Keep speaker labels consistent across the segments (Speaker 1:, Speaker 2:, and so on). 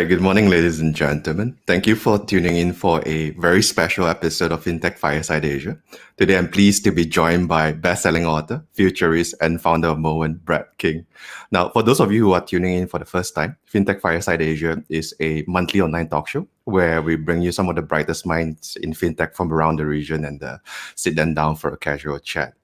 Speaker 1: right, good morning, ladies and gentlemen. Thank you for tuning in for a very special episode of Fintech Fireside Asia. Today, I'm pleased to be joined by best-selling author, futurist, and founder of Moment, Brad King. Now, for those of you who are tuning in for the first time, Fintech Fireside Asia is a monthly online talk show where we bring you some of the brightest minds in fintech from around the region and sit them down for a casual chat.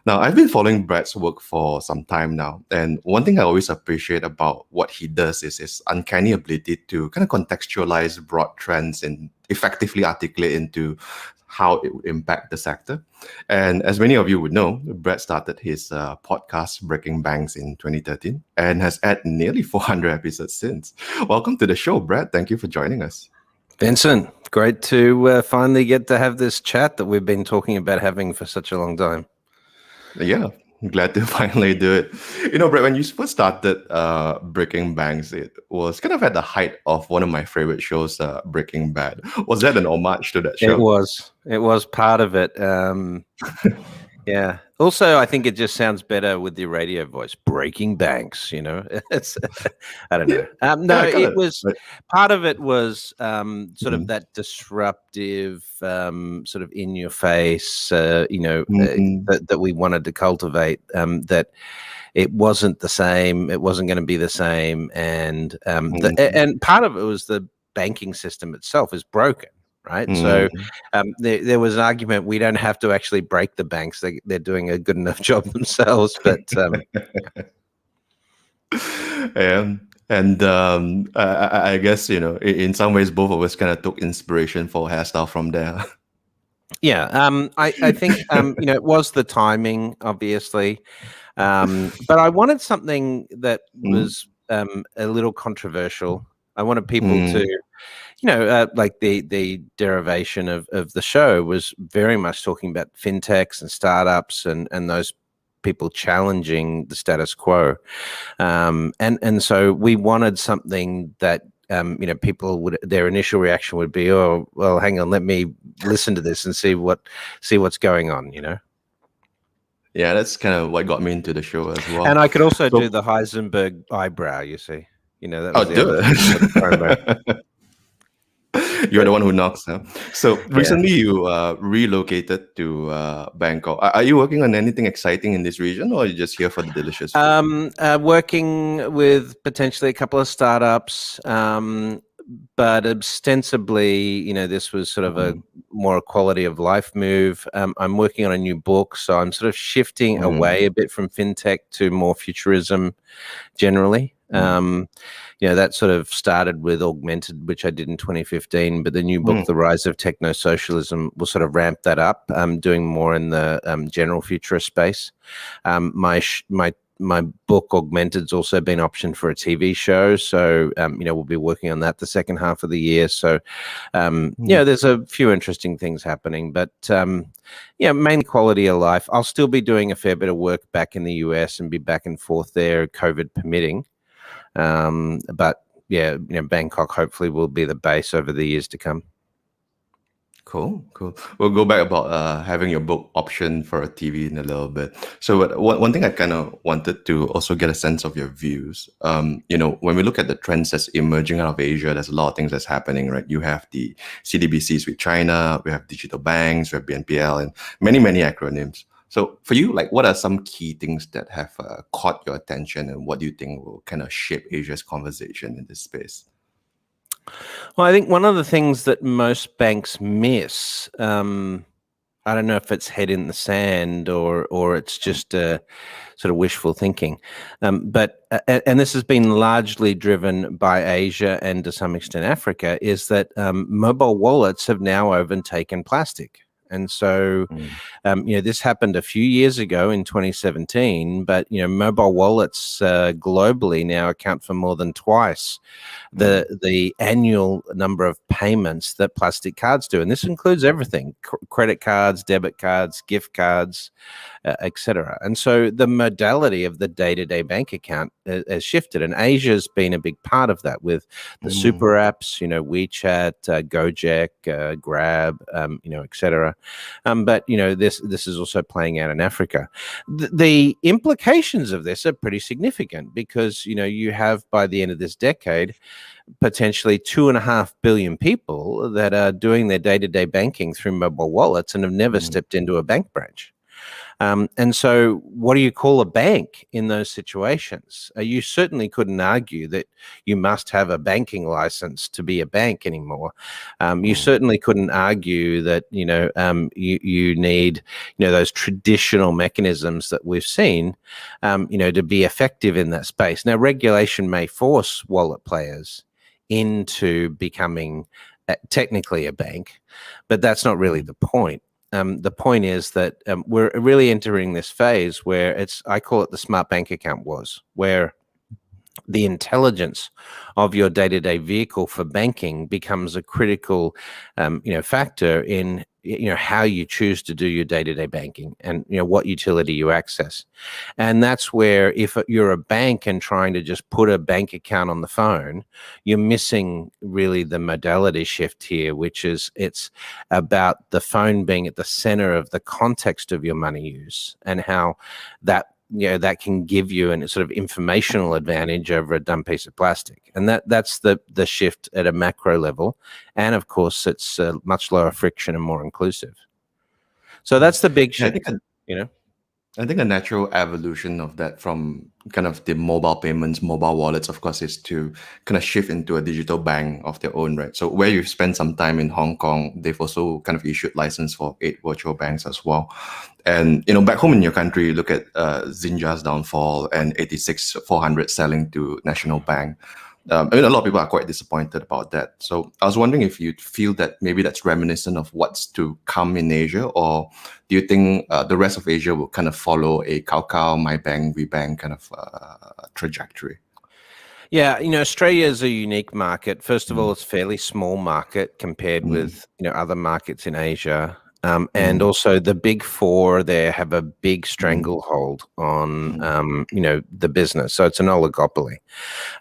Speaker 1: Now, I've been following Brad's work for some time now, and one thing I always appreciate about what he does is his uncanny ability to kind of contextualize broad trends and effectively articulate into how it would impact the sector. And as many of you would know, Brad started his podcast, Breaking Banks, in 2013 and has had nearly 400 episodes since. Welcome to the show, Brad. Thank you for joining us.
Speaker 2: Vincent, great to finally get to have this chat that we've been talking about having for such a long time.
Speaker 1: Yeah, I'm glad to finally do it. You know, Brett, when you first started Breaking Banks, it was kind of at the height of one of my favorite shows, Breaking Bad. Was that an homage to that show?
Speaker 2: It was part of it. Yeah. Also, I think it just sounds better with the radio voice. Breaking Banks, you know. It's I don't know. It was part of it was sort of that disruptive, sort of in your face, that we wanted to cultivate. That it wasn't the same. It wasn't going to be the same, and and part of it was the banking system itself is broken. Right. So there was an argument we don't have to actually break the banks. They're doing a good enough job themselves. But
Speaker 1: I guess, you know, in some ways, both of us kind of took inspiration for hairstyle from there.
Speaker 2: Yeah. I think, it was the timing, obviously. But I wanted something that was a little controversial. I wanted people to, like the derivation of the show was very much talking about fintechs and startups and those people challenging the status quo. And so we wanted something that, people would, their initial reaction would be, oh, well, hang on, let me listen to this and see what's going on,
Speaker 1: Yeah, that's kind of what got me into the show as well.
Speaker 2: And I could also do the Heisenberg eyebrow, you see. That was the
Speaker 1: other You're the one who knocks, huh? So recently you relocated to Bangkok. Are you working on anything exciting in this region, or are you just here for the delicious food?
Speaker 2: Working with potentially a couple of startups, but ostensibly, this was sort of a more quality of life move. I'm working on a new book, so I'm sort of shifting away a bit from fintech to more futurism generally. That sort of started with Augmented, which I did in 2015, but the new book, The Rise of Techno-Socialism, will sort of ramp that up. I'm doing more in the general futurist space. My book Augmented's also been optioned for a TV show, so we'll be working on that the second half of the year. So there's a few interesting things happening, but mainly quality of life. I'll still be doing a fair bit of work back in the US and be back and forth there, COVID permitting. But Bangkok hopefully will be the base over the years to come.
Speaker 1: Cool. We'll go back about having your book option for a TV in a little bit. So one thing I kind of wanted to also get a sense of your views. When we look at the trends that's emerging out of Asia, there's a lot of things that's happening, right? You have the CBDCs with China, we have digital banks, we have BNPL, and many, many acronyms. So for you, like, what are some key things that have caught your attention, and what do you think will kind of shape Asia's conversation in this space?
Speaker 2: Well, I think one of the things that most banks miss, I don't know if it's head in the sand or it's just sort of wishful thinking, but this has been largely driven by Asia and to some extent Africa, is that mobile wallets have now overtaken plastic. And so, this happened a few years ago in 2017, but, mobile wallets globally now account for more than twice the annual number of payments that plastic cards do. And this includes everything, credit cards, debit cards, gift cards, etc. And so the modality of the day-to-day bank account has shifted, and Asia's been a big part of that with the super apps, WeChat, Gojek, Grab, etc. But this is also playing out in Africa. The implications of this are pretty significant because you have, by the end of this decade, potentially 2.5 billion people that are doing their day-to-day banking through mobile wallets and have never stepped into a bank branch. And so what do you call a bank in those situations? You certainly couldn't argue that you must have a banking license to be a bank anymore. You certainly couldn't argue that, you need, those traditional mechanisms that we've seen, to be effective in that space. Now, regulation may force wallet players into becoming technically a bank, but that's not really the point. The point is that we're really entering this phase where I call it the smart bank account wars, where the intelligence of your day-to-day vehicle for banking becomes a critical, factor in how you choose to do your day-to-day banking and what utility you access. And that's where, if you're a bank and trying to just put a bank account on the phone, you're missing really the modality shift here, which is it's about the phone being at the center of the context of your money use and how that can give you a sort of informational advantage over a dumb piece of plastic. And that's the shift at a macro level. And of course, it's much lower friction and more inclusive. So that's the big shift,
Speaker 1: I think a natural evolution of that from kind of the mobile payments, mobile wallets, of course, is to kind of shift into a digital bank of their own, right? So where you've spent some time in Hong Kong, they've also kind of issued license for 8 virtual banks as well. And, back home in your country, you look at Zinja's downfall and 86,400 selling to National Bank. A lot of people are quite disappointed about that. So I was wondering if you feel that maybe that's reminiscent of what's to come in Asia, or do you think the rest of Asia will kind of follow a Kakao, MyBank, WeBank kind of trajectory?
Speaker 2: Yeah, Australia is a unique market. First of all, it's a fairly small market compared with other markets in Asia. And also the big four there have a big stranglehold on, the business. So it's an oligopoly.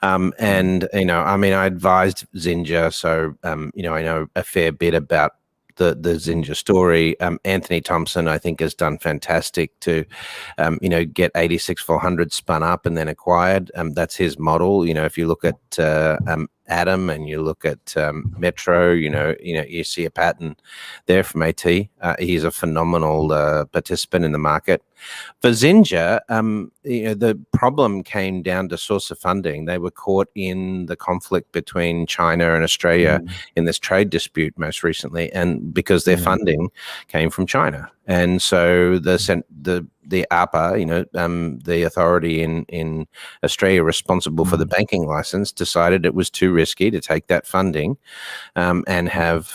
Speaker 2: And, I advised Zinja, so, I know a fair bit about the Zinja story. Anthony Thompson, I think, has done fantastic to, get 86,400 spun up and then acquired. That's his model. If you look at Adam and you look at Metro, you see a pattern there from AT. He's a phenomenal participant in the market. For Zinja, the problem came down to source of funding. They were caught in the conflict between China and Australia in this trade dispute most recently, and because their funding came from China. And so the APA, the authority in Australia responsible for the banking license, decided it was too risky to take that funding and have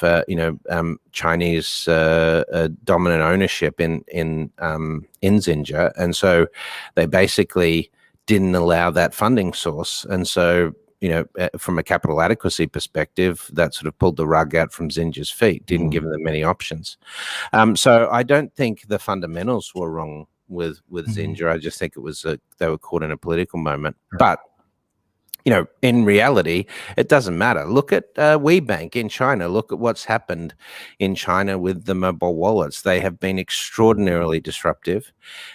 Speaker 2: Chinese dominant ownership in Zinja, and so they basically didn't allow that funding source. And so, from a capital adequacy perspective, that sort of pulled the rug out from Zinja's feet, didn't give them many options. So I don't think the fundamentals were wrong with Zinja. I just think it was they were caught in a political moment. But in reality, it doesn't matter. Look at WeBank in China. Look at what's happened in China with the mobile wallets. They have been extraordinarily disruptive,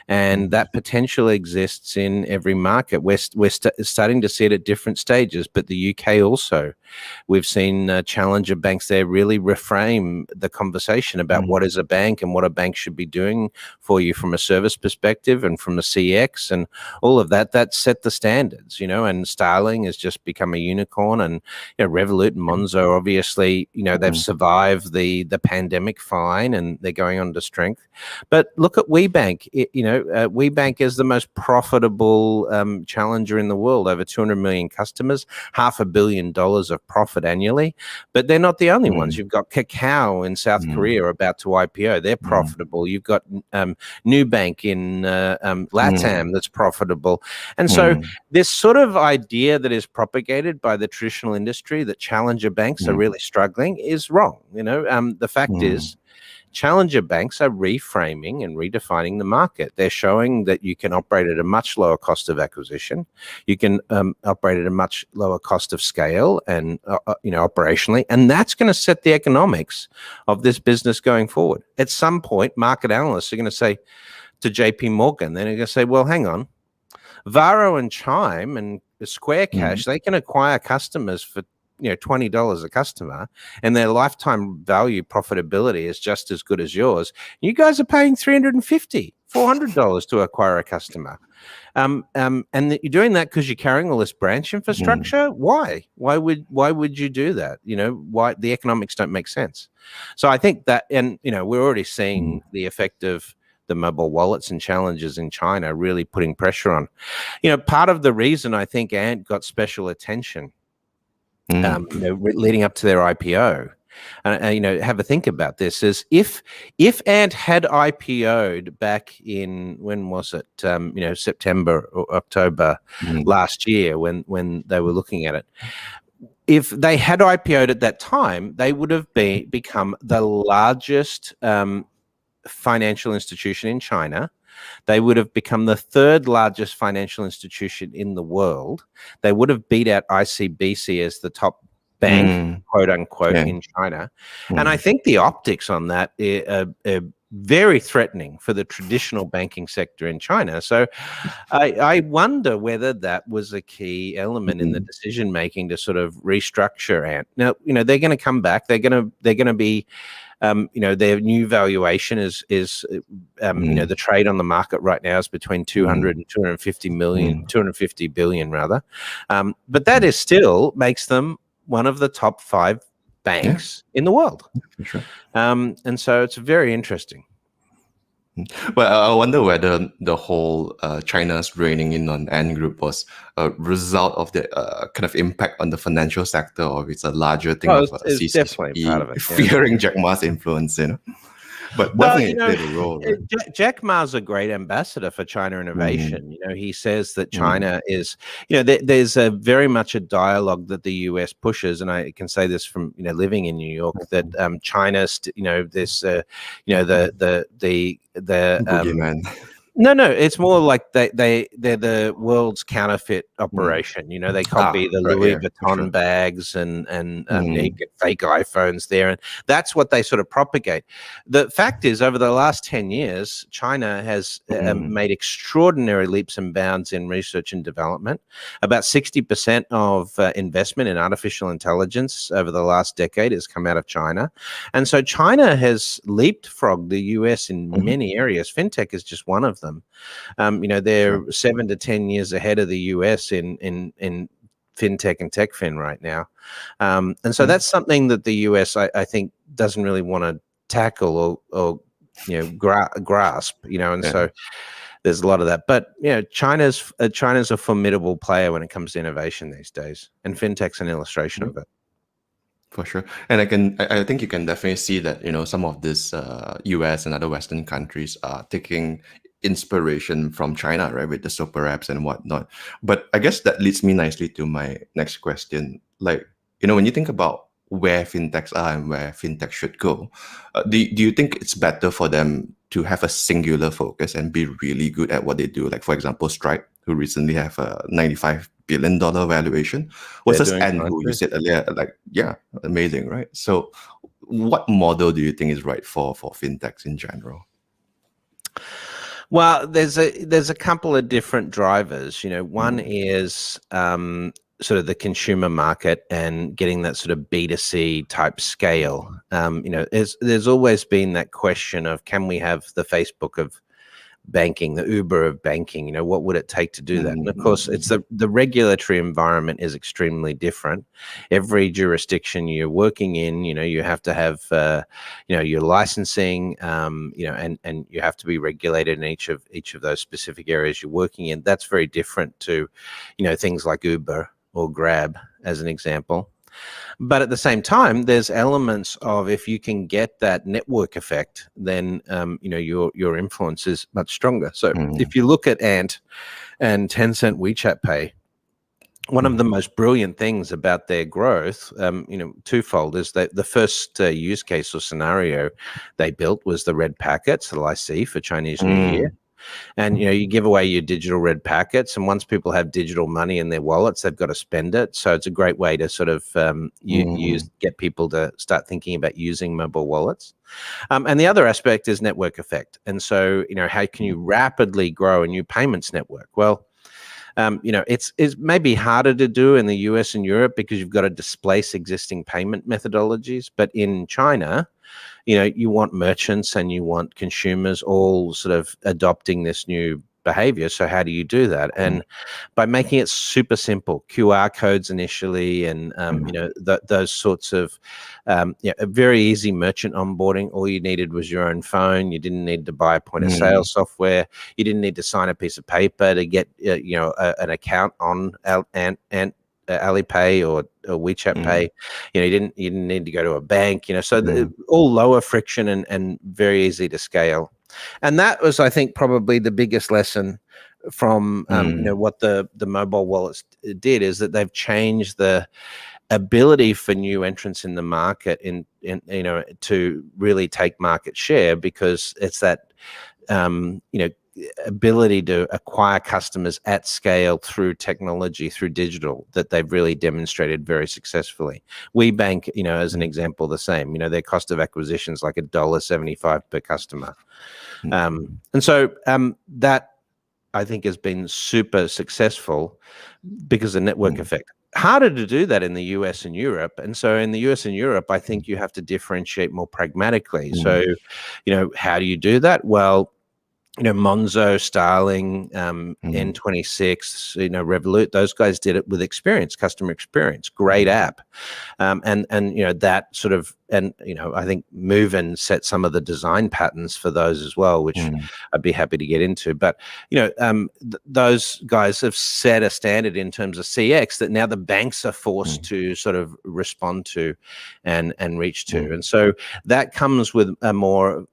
Speaker 2: and that potential exists in every market. We're starting to see it at different stages, but the UK also. We've seen challenger banks there really reframe the conversation about what is a bank and what a bank should be doing for you from a service perspective and from a CX and all of that. That set the standards, and Starling has just become a unicorn, and Revolut and Monzo, obviously, they've survived the pandemic fine and they're going on to strength. But look at WeBank. WeBank is the most profitable challenger in the world, over 200 million customers, $500 million of profit annually. But they're not the only ones. You've got Kakao in South Korea about to IPO. They're profitable. You've got Nubank in LATAM that's profitable. And so this sort of idea that is propagated by the traditional industry that challenger banks are really struggling is wrong. The fact is, challenger banks are reframing and redefining the market. They're showing that you can operate at a much lower cost of acquisition. You can operate at a much lower cost of scale and, operationally. And that's going to set the economics of this business going forward. At some point, market analysts are going to say to JP Morgan, they're going to say, well, hang on, Varo and Chime and Square Cash, they can acquire customers for $20 a customer, and their lifetime value profitability is just as good as yours. You guys are paying $350, $400 to acquire a customer. And you're doing that because you're carrying all this branch infrastructure. Why would you do that? Why the economics don't make sense. So I think that, and we're already seeing the effect of the mobile wallets and challenges in China really putting pressure on. Part of the reason I think Ant got special attention leading up to their IPO, and have a think about this, is if Ant had IPO'd back in, when was it, September or October last year, when they were looking at it, if they had IPO'd at that time, they would have become the largest financial institution in China. They would have become the third largest financial institution in the world. They would have beat out ICBC as the top bank, quote unquote, in China. And I think the optics on that are very threatening for the traditional banking sector in China. So I wonder whether that was a key element in the decision making to sort of restructure Ant. Now, they're going to come back. They're going to be their new valuation is the trade on the market right now is between 200 and 250 billion rather. But that is still makes them one of the top 5 banks in the world.
Speaker 1: Sure.
Speaker 2: And so it's very interesting.
Speaker 1: Well, I wonder whether the whole China's reining in on Ant Group was a result of the kind of impact on the financial sector, or it's a larger thing of
Speaker 2: it's definitely part of it,
Speaker 1: fearing Jack Ma's influence, But definitely played a role. Right?
Speaker 2: Jack Ma's a great ambassador for China innovation. He says that China is, there's a very much a dialogue that the US pushes, and I can say this from living in New York, that China's, this the
Speaker 1: boogeyman.
Speaker 2: No, it's more like they're the world's counterfeit operation. They copy the Louis Vuitton bags and you get fake iPhones there, and that's what they sort of propagate. The fact is, over the last 10 years, China has made extraordinary leaps and bounds in research and development. About 60% of investment in artificial intelligence over the last decade has come out of China, and so China has leapfrogged the US in many areas. Fintech is just one of them. They're 7 to 10 years ahead of the US in fintech and techfin right now, and so that's something that the US I think doesn't really want to tackle or grasp. So there's a lot of that. But China's a formidable player when it comes to innovation these days, and fintech's an illustration of it.
Speaker 1: For sure. And I think you can definitely see that, some of this US and other Western countries are taking inspiration from China, right, with the super apps and whatnot. But I guess that leads me nicely to my next question. Like, when you think about where fintechs are and where fintech should go, do you think it's better for them to have a singular focus and be really good at what they do? Like, for example, Stripe, who recently have a $95 billion valuation, versus Ant, who you said earlier, amazing, right? So what model do you think is right for fintechs in general?
Speaker 2: Well, there's a couple of different drivers. One is sort of the consumer market and getting that sort of B2C type scale. There's always been that question of, can we have the Facebook of banking, the Uber of banking? What would it take to do that? And of course, it's the regulatory environment is extremely different. Every jurisdiction you're working in, you have to have your licensing, and you have to be regulated in each of those specific areas you're working in. That's very different to things like Uber or Grab, as an example. But at the same time, there's elements of, if you can get that network effect, then your influence is much stronger. So if you look at Ant and Tencent WeChat Pay, one of the most brilliant things about their growth, twofold, is that the first use case or scenario they built was the red packets, the IC for Chinese New Year. And, you give away your digital red packets, and once people have digital money in their wallets, they've got to spend it. So it's a great way to sort of get people to start thinking about using mobile wallets. And the other aspect is network effect. And so, how can you rapidly grow a new payments network? Well, it's maybe harder to do in the US and Europe because you've got to displace existing payment methodologies. But in China, you want merchants and you want consumers all sort of adopting this new behavior. So how do you do that? And by making it super simple, QR codes initially, and those sorts of a very easy merchant onboarding. All you needed was your own phone. You didn't need to buy point of sale software. You didn't need to sign a piece of paper to get an account on Alipay or WeChat Pay. You didn't need to go to a bank. So all lower friction and very easy to scale. And that was, I think, probably the biggest lesson from what the mobile wallets did, is that they've changed the ability for new entrants in the market to really take market share, because it's that ability to acquire customers at scale through technology, through digital, that they've really demonstrated very successfully. WeBank, as an example, the same. Their cost of acquisition is like $1.75 per customer. And so that, I think, has been super successful because of network effect. Harder to do that in the US and Europe. And so in the US and Europe, I think you have to differentiate more pragmatically. So, how do you do that? Well, Monzo, Starling, N26, Revolut, those guys did it with experience, customer experience, great app. And that sort of, I think Moven set some of the design patterns for those as well, which I'd be happy to get into. But, those guys have set a standard in terms of CX that now the banks are forced to sort of respond to and reach to. And so that comes with a more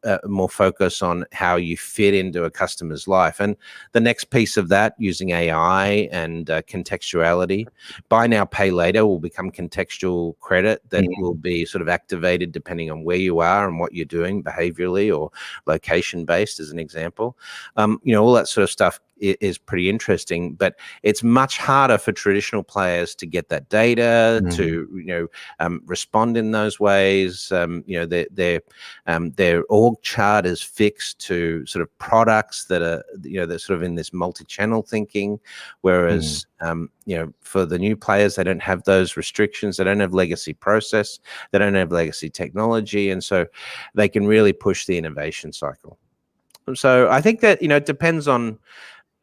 Speaker 2: focus on how you fit into a customer's life. And the next piece of that, using AI and contextuality, buy now, pay later will become contextual credit that will be sort of activated depending on where you are and what you're doing behaviorally or location based, as an example. All that sort of stuff is pretty interesting, but it's much harder for traditional players to get that data, to respond in those ways. Their org chart is fixed to sort of products that are they're sort of in this multi-channel thinking, whereas for the new players, they don't have those restrictions. They don't have legacy process. They don't have legacy technology, and so they can really push the innovation cycle. So I think that it depends on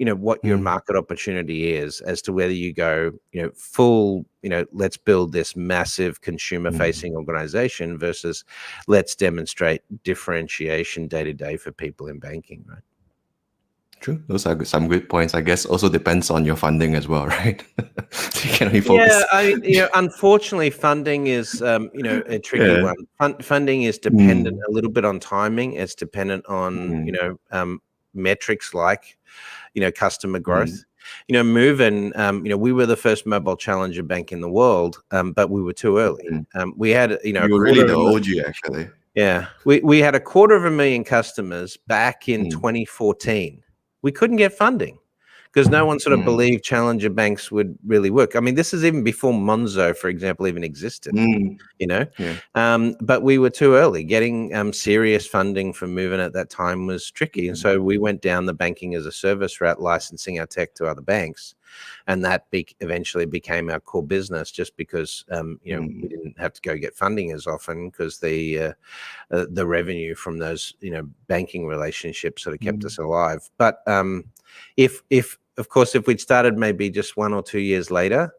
Speaker 2: what your market opportunity is, as to whether you go full let's build this massive consumer facing organization versus let's demonstrate differentiation day to day for people in banking, right?
Speaker 1: True. Those are some good points. I guess also depends on your funding as well, right? So you can only focus.
Speaker 2: Yeah, unfortunately, funding is a tricky one. Funding is dependent a little bit on timing. It's dependent on metrics like customer growth. Moven, we were the first mobile challenger bank in the world, but we were too early. We had
Speaker 1: you were really the OG, actually.
Speaker 2: Yeah, we had 250,000 customers back in 2014. We couldn't get funding because no one sort of believed challenger banks would really work. I mean, this is even before Monzo, for example, even existed. But we were too early. Getting serious funding from Moven at that time was tricky, and so we went down the banking as a service route, licensing our tech to other banks, and that eventually became our core business. Just because we didn't have to go get funding as often, because the revenue from those banking relationships sort of kept us alive. But if of course, if we'd started maybe just 1 or 2 years later,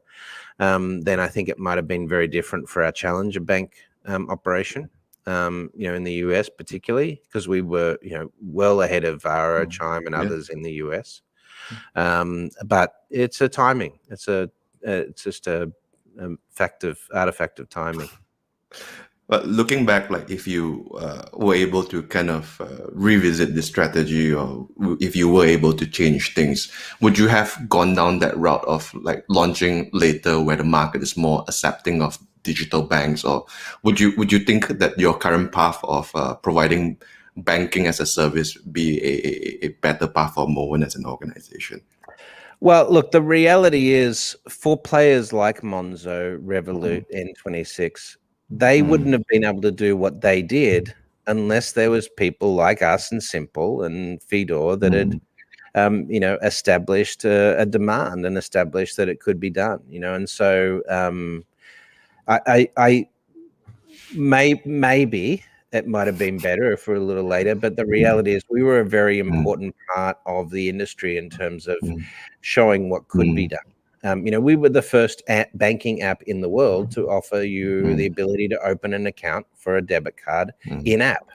Speaker 2: then I think it might have been very different for our challenger bank operation, in the US particularly, because we were, well ahead of Varo, Chime, and others in the US. But it's a timing. It's just a artifact of timing.
Speaker 1: But looking back, like if you were able to kind of revisit the strategy, or if you were able to change things, would you have gone down that route of like launching later, where the market is more accepting of digital banks, or would you think that your current path of providing banking as a service be a better path for Moen as an organization?
Speaker 2: Well, look, the reality is for players like Monzo, Revolut, N26, they wouldn't have been able to do what they did unless there was people like us and Simple and Fedor that had, established a demand and established that it could be done, and so I maybe it might have been better if we're a little later, but the reality is we were a very important part of the industry in terms of showing what could be done. We were the first banking app in the world to offer you the ability to open an account for a debit card in app.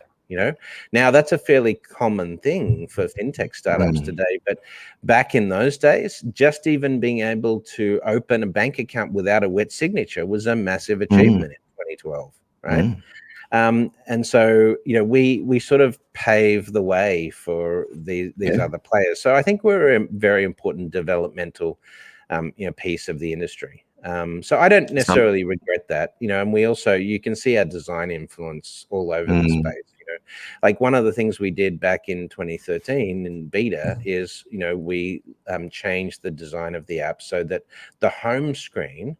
Speaker 2: Now that's a fairly common thing for fintech startups today, but back in those days, just even being able to open a bank account without a wet signature was a massive achievement in 2012, right? And so, we sort of pave the way for these other players. So I think we're a very important developmental, piece of the industry. So I don't necessarily regret that, and we also, you can see our design influence all over the space. Like one of the things we did back in 2013 in beta is, we changed the design of the app so that the home screen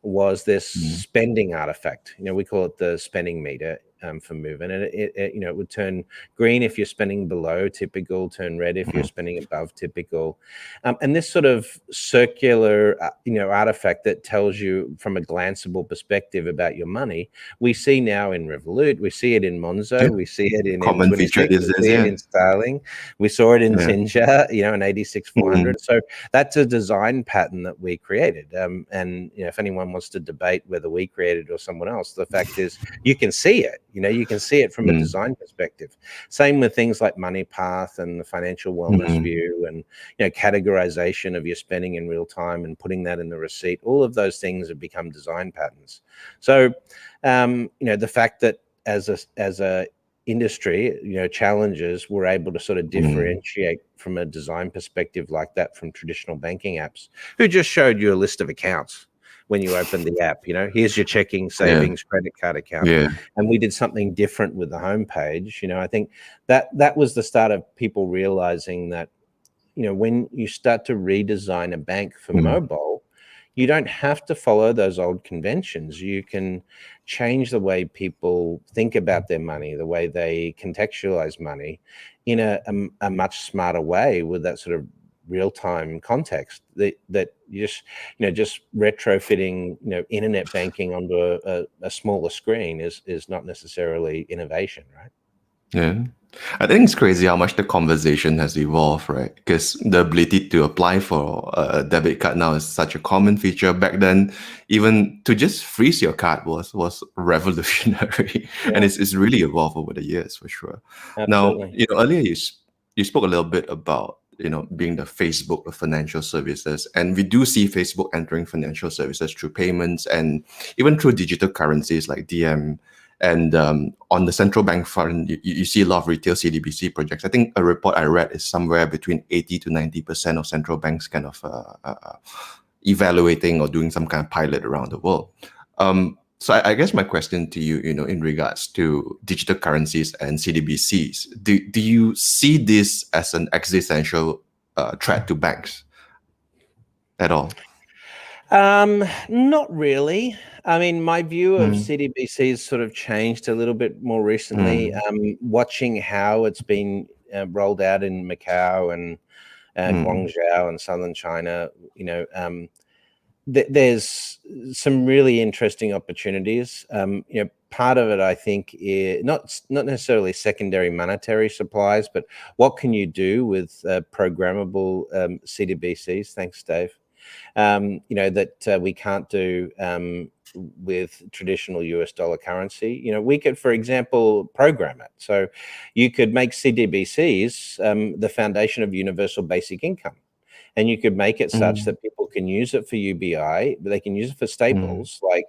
Speaker 2: was this spending artifact. We call it the spending meter for movement, and it would turn green if you're spending below typical, turn red if you're spending above typical, and this sort of circular, artifact that tells you from a glanceable perspective about your money. We see now in Revolut, we see it in Monzo, we see it in
Speaker 1: Common feature
Speaker 2: N26, we see it in Starling, we saw it in Tinger, an 86-400. So that's a design pattern that we created. And if anyone wants to debate whether we created or someone else, the fact is you can see it. You can see it from a design perspective. Same with things like Money Path and the financial wellness view, and categorization of your spending in real time and putting that in the receipt. All of those things have become design patterns. So the fact that as a industry, challengers were able to sort of differentiate from a design perspective like that from traditional banking apps, who just showed you a list of accounts when you opened the app. Here's your checking, savings, credit card account. And we did something different with the homepage. I think that was the start of people realizing that, when you start to redesign a bank for mobile, you don't have to follow those old conventions. You can change the way people think about their money, the way they contextualize money in a much smarter way with that sort of real-time context that you just retrofitting, internet banking onto a smaller screen is not necessarily innovation, right?
Speaker 1: Yeah. I think it's crazy how much the conversation has evolved, right? Because the ability to apply for a debit card now is such a common feature. Back then, even to just freeze your card was revolutionary. And it's really evolved over the years, for sure.
Speaker 2: Absolutely.
Speaker 1: Now, earlier you spoke a little bit about, being the Facebook of financial services. And we do see Facebook entering financial services through payments and even through digital currencies like DM. And on the central bank front, you see a lot of retail CBDC projects. I think a report I read is somewhere between 80 to 90% of central banks kind of evaluating or doing some kind of pilot around the world. So I guess my question to you, in regards to digital currencies and CBDCs, do you see this as an existential threat to banks at all?
Speaker 2: Not really. I mean, my view of CBDCs sort of changed a little bit more recently. Watching how it's been rolled out in Macau and Guangzhou and southern China, there's some really interesting opportunities. Part of it, I think, is not necessarily secondary monetary supplies, but what can you do with programmable CBDCs? Thanks, Dave. That we can't do with traditional US dollar currency. We could, for example, program it. So you could make CBDCs the foundation of universal basic income. And you could make it such that people can use it for UBI, but they can use it for staples like,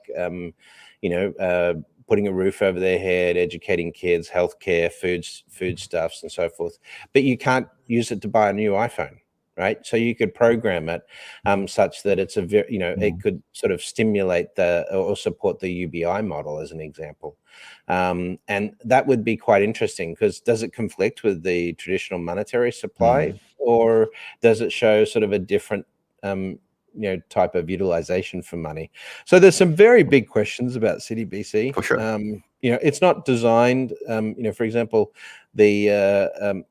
Speaker 2: putting a roof over their head, educating kids, healthcare, foodstuffs, and so forth. But you can't use it to buy a new iPhone, right? So you could program it such that it's it could sort of stimulate or support the UBI model, as an example. And that would be quite interesting, because does it conflict with the traditional monetary supply, or does it show sort of a different type of utilization for money? So there's some very big questions about CBDC.
Speaker 1: For sure.
Speaker 2: It's not designed, for example, the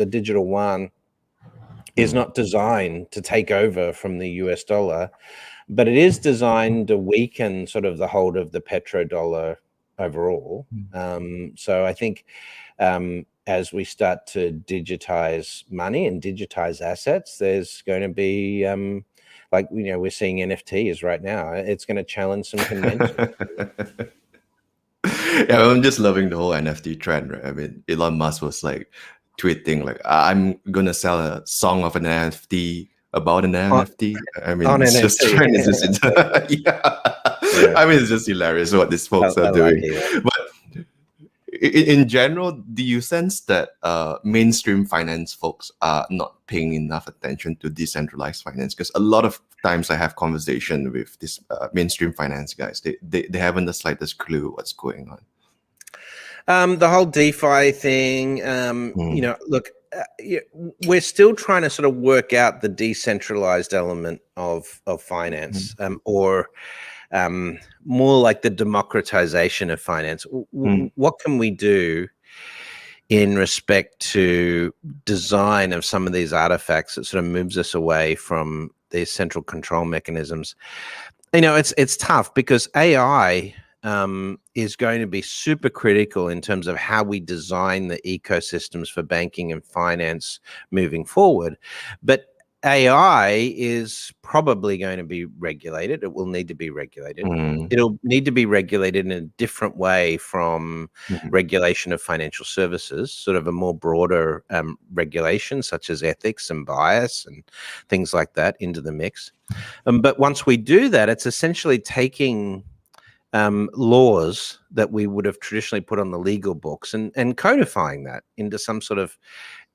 Speaker 2: digital yuan is not designed to take over from the US dollar, but it is designed to weaken sort of the hold of the petrodollar overall. So I think as we start to digitize money and digitize assets, there's going to be we're seeing NFTs right now. It's going to challenge some conventions.
Speaker 1: Yeah, I'm just loving the whole NFT trend, right? I mean, Elon Musk was like tweeting like, I'm gonna sell a song of an NFT about an NFT. I mean, it's just trend. It's just yeah. I mean, it's just hilarious what these folks are doing. But in general, do you sense that mainstream finance folks are not paying enough attention to decentralized finance? Because a lot of times I have conversation with this mainstream finance guys. They haven't the slightest clue what's going on.
Speaker 2: The whole DeFi thing, look, we're still trying to sort of work out the decentralized element of finance, or more like the democratization of finance. What can we do in respect to design of some of these artifacts that sort of moves us away from these central control mechanisms? It's tough, because AI is going to be super critical in terms of how we design the ecosystems for banking and finance moving forward. But AI is probably going to be regulated. It will need to be regulated. It'll need to be regulated in a different way from regulation of financial services, sort of a more broader regulation, such as ethics and bias and things like that, into the mix. But once we do that, it's essentially taking laws that we would have traditionally put on the legal books and codifying that into some sort of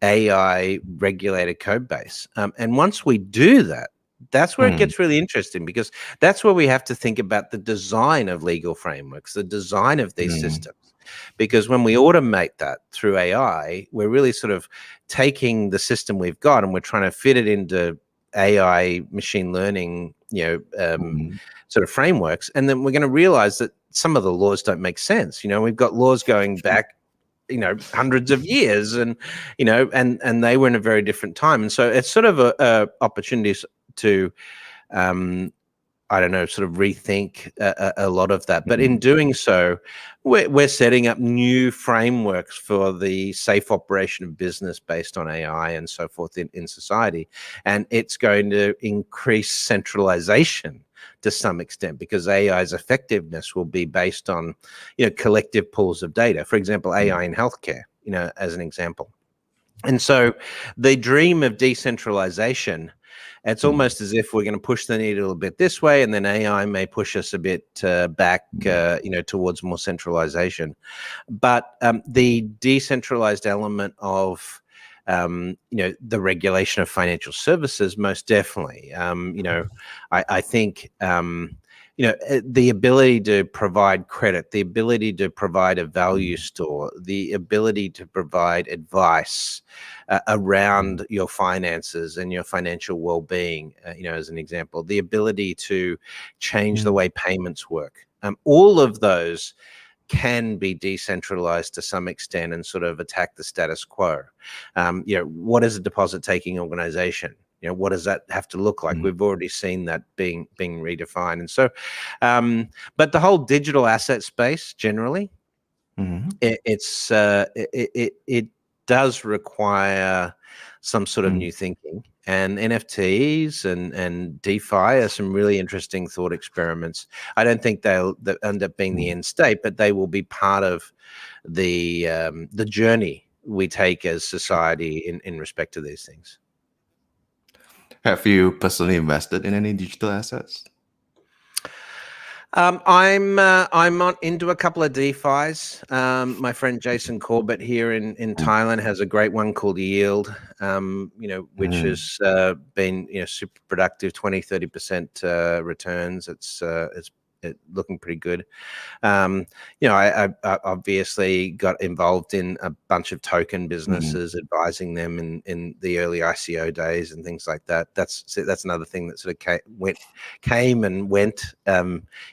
Speaker 2: AI regulated code base. And once we do that, that's where it gets really interesting, because that's where we have to think about the design of legal frameworks, the design of these systems. Because when we automate that through AI, we're really sort of taking the system we've got and we're trying to fit it into AI machine learning, sort of frameworks. And then we're going to realize that some of the laws don't make sense. We've got laws going back, hundreds of years, and and they were in a very different time. And so it's sort of a opportunity to sort of rethink a lot of that. But in doing so, we're setting up new frameworks for the safe operation of business based on AI and so forth in society. And it's going to increase centralization to some extent, because AI's effectiveness will be based on, collective pools of data. For example, AI in healthcare, as an example. And so the dream of decentralization, it's almost as if we're going to push the needle a bit this way, and then AI may push us a bit back, towards more centralization. But the decentralized element of, the regulation of financial services, most definitely. I think, the ability to provide credit, the ability to provide a value store, the ability to provide advice around your finances and your financial well-being, as an example, the ability to change the way payments work. All of those can be decentralized to some extent and sort of attack the status quo. What is a deposit-taking organization? What does that have to look like? We've already seen that being redefined. And so, but the whole digital asset space generally, it does require some sort of new thinking. And NFTs and DeFi are some really interesting thought experiments. I don't think they'll end up being the end state, but they will be part of the journey we take as society in respect to these things.
Speaker 1: Have you personally invested in any digital assets?
Speaker 2: I'm into a couple of DeFis. My friend Jason Corbett here in Thailand has a great one called Yield, which has been super productive, 20-30% returns. It's looking pretty good. I obviously got involved in a bunch of token businesses, advising them in the early ICO days and things like that. That's another thing that sort of came and went.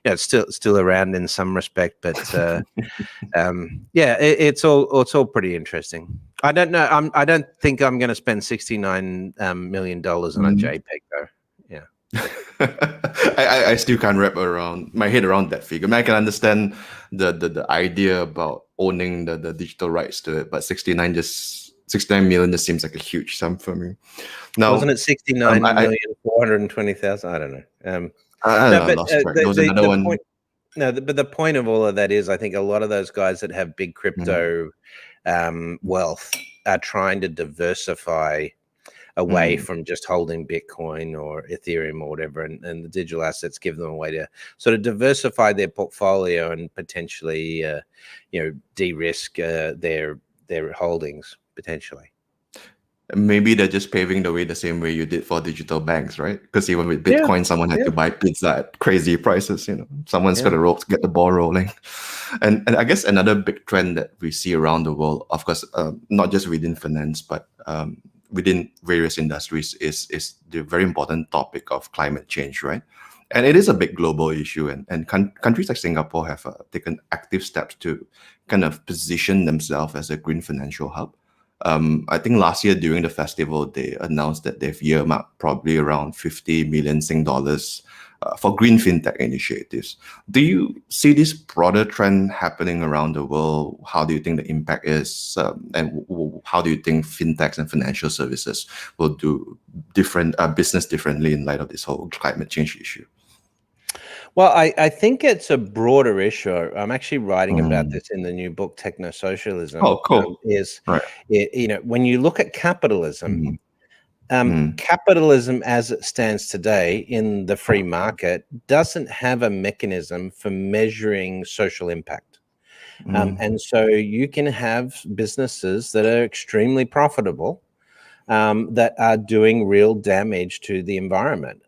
Speaker 2: It's still around in some respect, but it's all pretty interesting. I don't know. I don't think I'm going to spend $69 million on a JPEG though. Yeah.
Speaker 1: I still can't wrap my head around that figure. I mean, I can understand the idea about owning the digital rights to it, but 69 million just seems like a huge sum for me. Now,
Speaker 2: wasn't it 69,420,000? I don't know.
Speaker 1: I don't know, lost track. There was another one.
Speaker 2: But the point of all of that is, I think a lot of those guys that have big crypto wealth are trying to diversify away from just holding Bitcoin or Ethereum or whatever, and the digital assets give them a way to sort of diversify their portfolio and potentially, de-risk their holdings potentially.
Speaker 1: Maybe they're just paving the way the same way you did for digital banks, right? Because even with Bitcoin, someone had to buy pizza at crazy prices. Someone's got to get the ball rolling. And I guess another big trend that we see around the world, of course, not just within finance, but within various industries, is the very important topic of climate change, right? And it is a big global issue, and countries like Singapore have taken active steps to kind of position themselves as a green financial hub. I think last year during the festival, they announced that they've earmarked probably around 50 million Sing dollars for green fintech initiatives. Do you see this broader trend happening around the world? How do you think the impact is? And how do you think fintechs and financial services will do different business differently in light of this whole climate change issue?
Speaker 2: Well, I think it's a broader issue. I'm actually writing about this in the new book, Techno-Socialism.
Speaker 1: Oh, cool.
Speaker 2: When you look at capitalism, capitalism as it stands today in the free market doesn't have a mechanism for measuring social impact. And so you can have businesses that are extremely profitable that are doing real damage to the environment.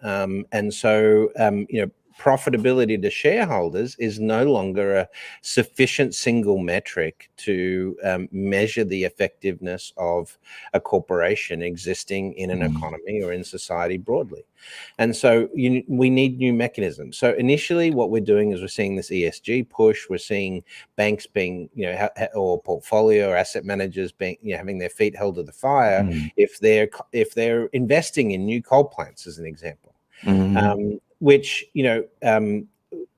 Speaker 2: Profitability to shareholders is no longer a sufficient single metric to measure the effectiveness of a corporation existing in an economy or in society broadly. And so we need new mechanisms. So initially what we're doing is we're seeing this ESG push. We're seeing banks being, or portfolio or asset managers being, having their feet held to the fire if they're investing in new coal plants, as an example. Which,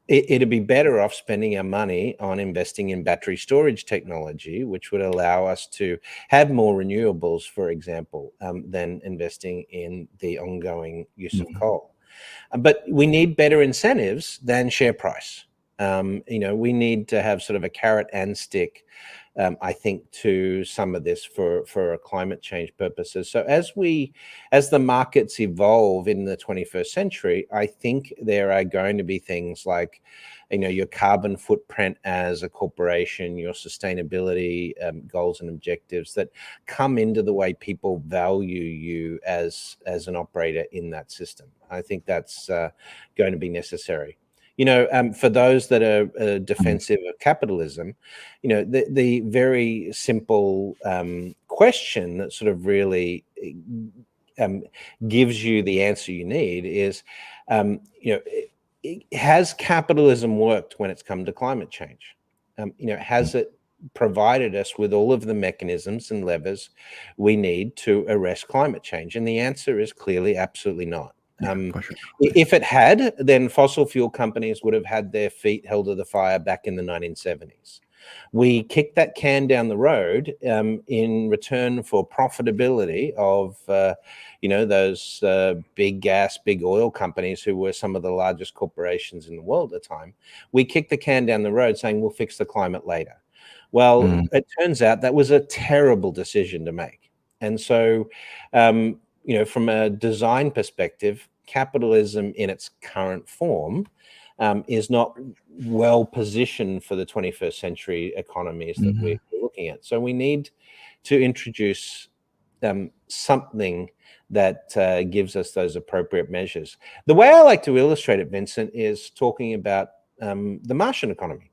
Speaker 2: it'd be better off spending our money on investing in battery storage technology, which would allow us to have more renewables, for example, than investing in the ongoing use of coal. But we need better incentives than share price. We need to have sort of a carrot and stick, I think, to some of this for climate change purposes. So as the markets evolve in the 21st century, I think there are going to be things like, your carbon footprint as a corporation, your sustainability goals and objectives that come into the way people value you as an operator in that system. I think that's going to be necessary. For those that are defensive of capitalism, the very simple question that sort of really gives you the answer you need is, has capitalism worked when it's come to climate change? Has it provided us with all of the mechanisms and levers we need to arrest climate change? And the answer is clearly absolutely not. If it had, then fossil fuel companies would have had their feet held to the fire back in the 1970s. We kicked that can down the road in return for profitability of, those big gas, big oil companies who were some of the largest corporations in the world at the time. We kicked the can down the road saying we'll fix the climate later. Well, it turns out that was a terrible decision to make. And so, from a design perspective, capitalism in its current form is not well positioned for the 21st century economies that we're looking at. So we need to introduce something that gives us those appropriate measures. The way I like to illustrate it, Vincent, is talking about the Martian economy.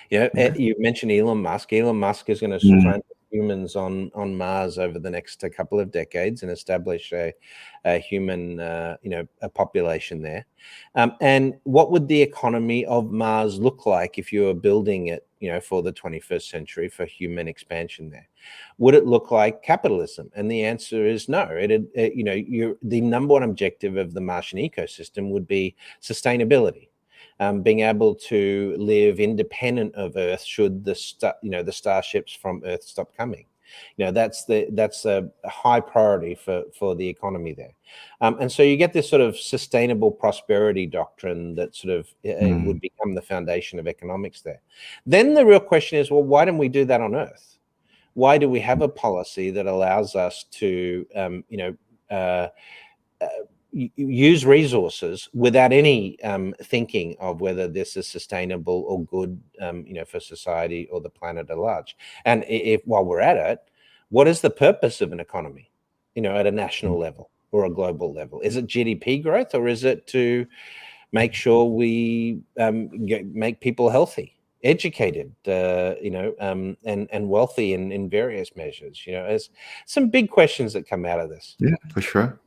Speaker 2: You mentioned Elon Musk. Elon Musk is going to strand humans on Mars over the next couple of decades and establish a human, a population there. And what would the economy of Mars look like if you were building it, for the 21st century for human expansion there? Would it look like capitalism? And the answer is no. The number one objective of the Martian ecosystem would be sustainability. Being able to live independent of Earth should the starships from Earth stop coming. That's a high priority for the economy there. And so you get this sort of sustainable prosperity doctrine that sort of would become the foundation of economics there. Then the real question is, well, why don't we do that on Earth? Why do we have a policy that allows us to, use resources without any thinking of whether this is sustainable or good, for society or the planet at large? And while we're at it, what is the purpose of an economy, at a national level or a global level? Is it GDP growth, or is it to make sure we make people healthy, educated, and wealthy in various measures? There's some big questions that come out of this.
Speaker 1: Yeah, for sure.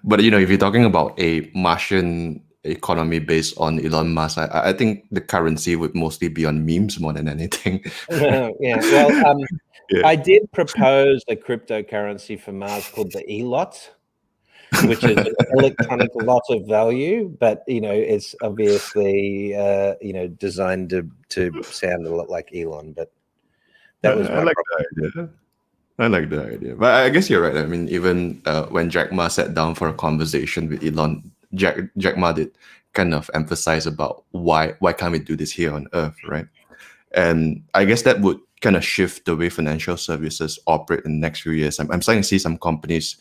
Speaker 1: But if you're talking about a Martian economy based on Elon Musk, I think the currency would mostly be on memes more than anything.
Speaker 2: Yeah. Well, I did propose a cryptocurrency for Mars called the ELOT, which is an electronic lot of value, but it's obviously designed to sound a lot like Elon. But that was
Speaker 1: I like the idea. I like the idea, but I guess you're right. I mean, even when Jack Ma sat down for a conversation with Elon, Jack Ma did kind of emphasize about why can't we do this here on Earth, right? And I guess that would kind of shift the way financial services operate in the next few years. I'm starting to see some companies,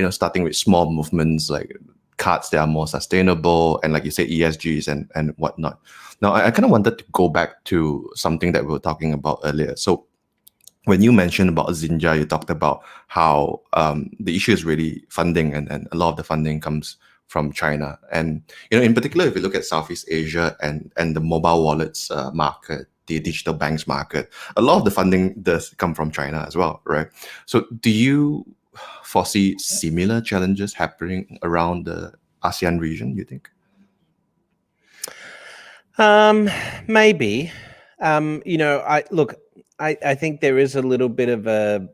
Speaker 1: starting with small movements like cards that are more sustainable and, like you say, ESGs and whatnot. Now, I kind of wanted to go back to something that we were talking about earlier. So when you mentioned about Xinjia, you talked about how the issue is really funding, and a lot of the funding comes from China. And in particular, if you look at Southeast Asia and the mobile wallets market, the digital banks market, a lot of the funding does come from China as well, right? So do you foresee similar challenges happening around the ASEAN region, you think?
Speaker 2: Maybe. I think there is a little bit of a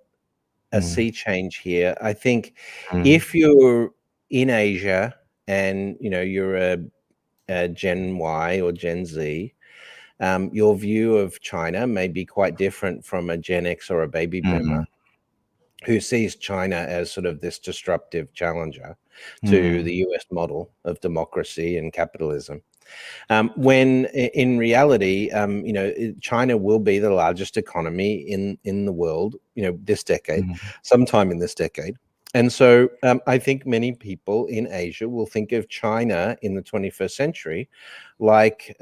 Speaker 2: sea change here. I think if you're in Asia and you're a Gen Y or Gen Z, your view of China may be quite different from a Gen X or a baby boomer who sees China as sort of this disruptive challenger to the US model of democracy and capitalism. When in reality, China will be the largest economy in the world, this decade, sometime in this decade. And so I think many people in Asia will think of China in the 21st century like,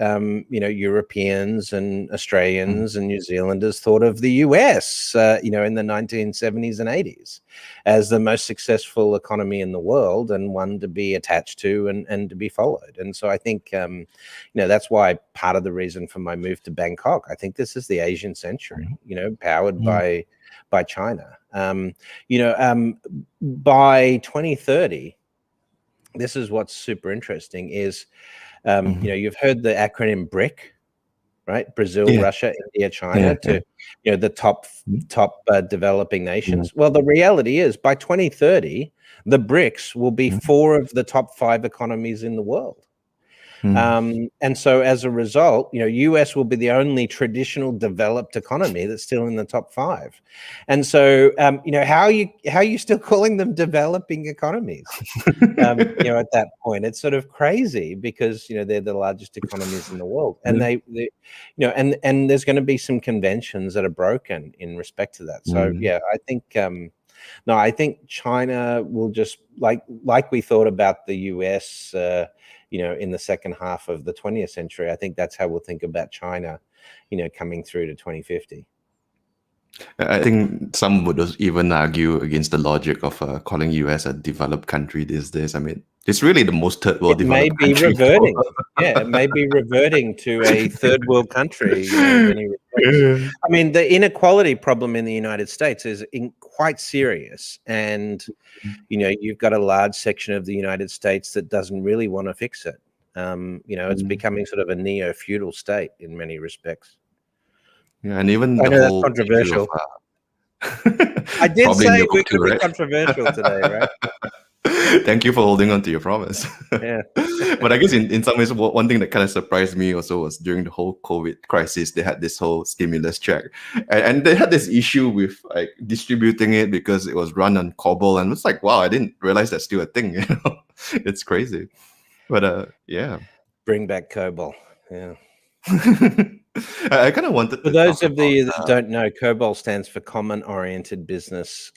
Speaker 2: Europeans and Australians and New Zealanders thought of the US, in the 1970s and 80s as the most successful economy in the world and one to be attached to and to be followed. And so I think, that's why part of the reason for my move to Bangkok, I think this is the Asian century, powered by China. By 2030, this is what's super interesting is, you've heard the acronym BRIC, right? Brazil, Russia, India, China, to the top developing nations. Well, the reality is by 2030, the BRICS will be 4 of the top 5 economies in the world. And so as a result, US will be the only traditional developed economy that's still in the top 5. And so, how are you still calling them developing economies? At that point, it's sort of crazy because, they're the largest economies in the world. And they and there's going to be some conventions that are broken in respect to that. So, I think, No, I think China will just like we thought about the US, in the second half of the 20th century. I think that's how we'll think about China, coming through to 2050.
Speaker 1: I think some would even argue against the logic of calling US a developed country these days. I mean, it's really the most third world developed country.
Speaker 2: It may be reverting to a third world country in many respects. I mean, the inequality problem in the United States is quite serious, and you've got a large section of the United States that doesn't really want to fix it. It's becoming sort of a neo-feudal state in many respects.
Speaker 1: Yeah, and even
Speaker 2: I
Speaker 1: the
Speaker 2: know
Speaker 1: whole
Speaker 2: that's controversial. I did
Speaker 1: probably
Speaker 2: say we
Speaker 1: too,
Speaker 2: could be
Speaker 1: right?
Speaker 2: controversial today, right?
Speaker 1: Thank you for holding on to your promise.
Speaker 2: Yeah.
Speaker 1: But I guess in some ways, one thing that kind of surprised me also was during the whole COVID crisis, they had this whole stimulus check. And they had this issue with like distributing it because it was run on COBOL. And it's like, wow, I didn't realize that's still a thing. It's crazy. But yeah.
Speaker 2: Bring back COBOL. Yeah.
Speaker 1: I kind of wanted
Speaker 2: For
Speaker 1: to
Speaker 2: those
Speaker 1: talk
Speaker 2: of you
Speaker 1: about,
Speaker 2: that don't know, COBOL stands for Common Oriented Business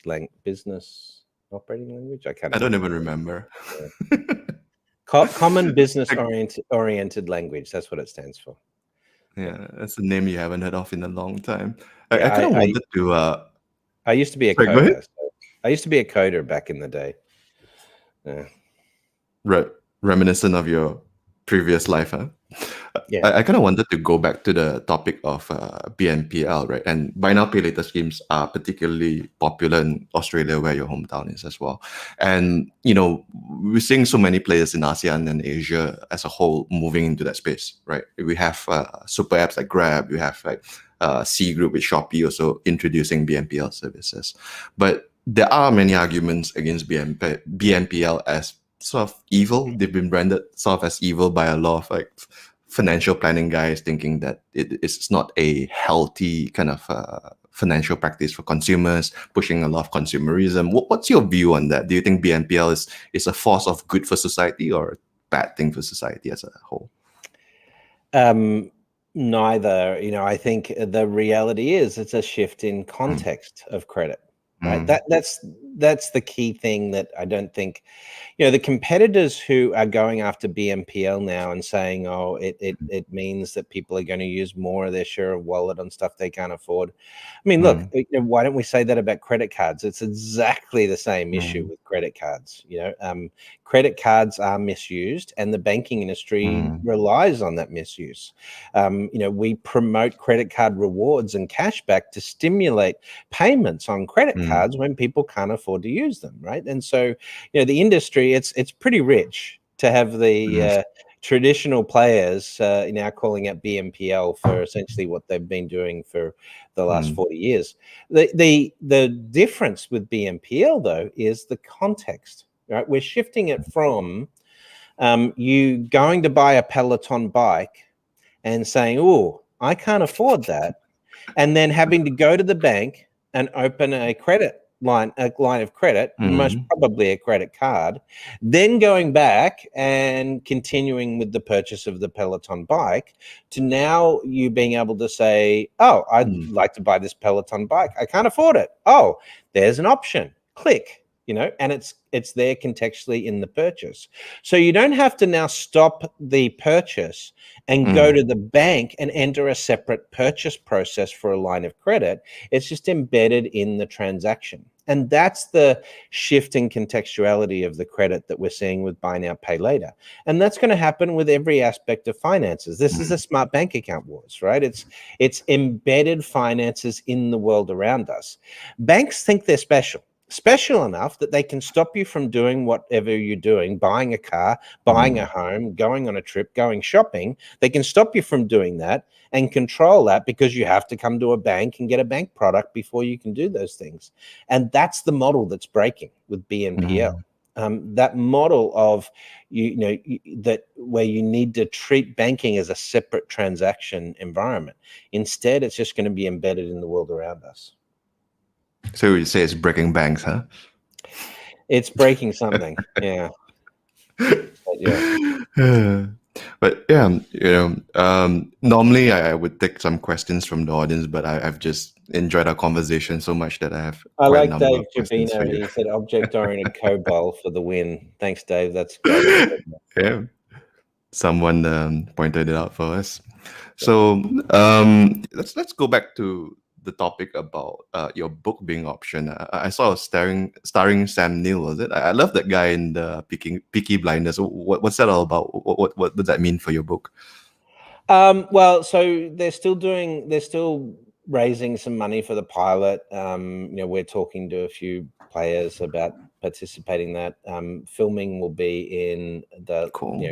Speaker 2: Operating Language.
Speaker 1: I don't even remember.
Speaker 2: Yeah. Common Business Oriented Language. That's what it stands for.
Speaker 1: Yeah, that's a name you haven't heard of in a long time.
Speaker 2: Yeah,
Speaker 1: I kind of wanted to.
Speaker 2: I used to be a
Speaker 1: sorry, go
Speaker 2: coder.
Speaker 1: ahead.
Speaker 2: So I used to be a coder back in the day. Yeah.
Speaker 1: Reminiscent of your previous life, huh?
Speaker 2: Yeah.
Speaker 1: I kind of wanted to go back to the topic of BNPL, right? And buy now, pay later schemes are particularly popular in Australia, where your hometown is as well. And, we're seeing so many players in ASEAN and Asia as a whole moving into that space, right? We have super apps like Grab, we have like C Group with Shopee also introducing BNPL services. But there are many arguments against BNPL as sort of evil. They've been branded sort of as evil by a lot of like financial planning guys, thinking that it's not a healthy kind of financial practice for consumers, pushing a lot of consumerism. What's your view on that? Do you think BNPL is a force of good for society or a bad thing for society as a whole?
Speaker 2: Neither. I think the reality is it's a shift in context of credit. Right. That's the key thing that I don't think, the competitors who are going after BNPL now and saying, oh, it means that people are going to use more of their share of wallet on stuff they can't afford. I mean, look, why don't we say that about credit cards? It's exactly the same issue with credit cards. Credit cards are misused, and the banking industry relies on that misuse. We promote credit card rewards and cashback to stimulate payments on credit cards when people can't afford to use them, right? And so, the industry, it's pretty rich to have the traditional players now calling out BNPL for essentially what they've been doing for the last 40 years. The difference with BNPL, though, is the context, right? We're shifting it from you going to buy a Peloton bike and saying, oh, I can't afford that, and then having to go to the bank and open a line of credit, most probably a credit card, then going back and continuing with the purchase of the Peloton bike, to now you being able to say, oh, I'd like to buy this Peloton bike. I can't afford it. Oh, there's an option. Click. And it's there contextually in the purchase. So you don't have to now stop the purchase and go to the bank and enter a separate purchase process for a line of credit. It's just embedded in the transaction. And that's the shift in contextuality of the credit that we're seeing with buy now, pay later. And that's going to happen with every aspect of finances. This is a smart bank account wars, right? It's embedded finances in the world around us. Banks think they're special enough that they can stop you from doing whatever you're doing, buying a car, buying a home, going on a trip, going shopping. They can stop you from doing that and control that because you have to come to a bank and get a bank product before you can do those things. And that's the model that's breaking with BNPL. That model of, that where you need to treat banking as a separate transaction environment. Instead, it's just going to be embedded in the world around us.
Speaker 1: So you say it's breaking banks, huh?
Speaker 2: It's breaking something, yeah. But yeah.
Speaker 1: But yeah, normally I would take some questions from the audience, but I've just enjoyed our conversation so much that I have
Speaker 2: I
Speaker 1: quite a
Speaker 2: like
Speaker 1: number
Speaker 2: Dave
Speaker 1: of questions for
Speaker 2: Jabino.
Speaker 1: you.
Speaker 2: He said object-oriented COBOL for the win. Thanks, Dave. That's great input.
Speaker 1: Yeah, someone pointed it out for us.
Speaker 2: Yeah.
Speaker 1: So let's go back to the topic about your book being optioned. I saw starring Sam Neill, was it? I love that guy in the Peaky Blinders. What's that all about? What does that mean for your book?
Speaker 2: Well, so they're still raising some money for the pilot. We're talking to a few players about participating in that. Filming will be in the
Speaker 1: Cool.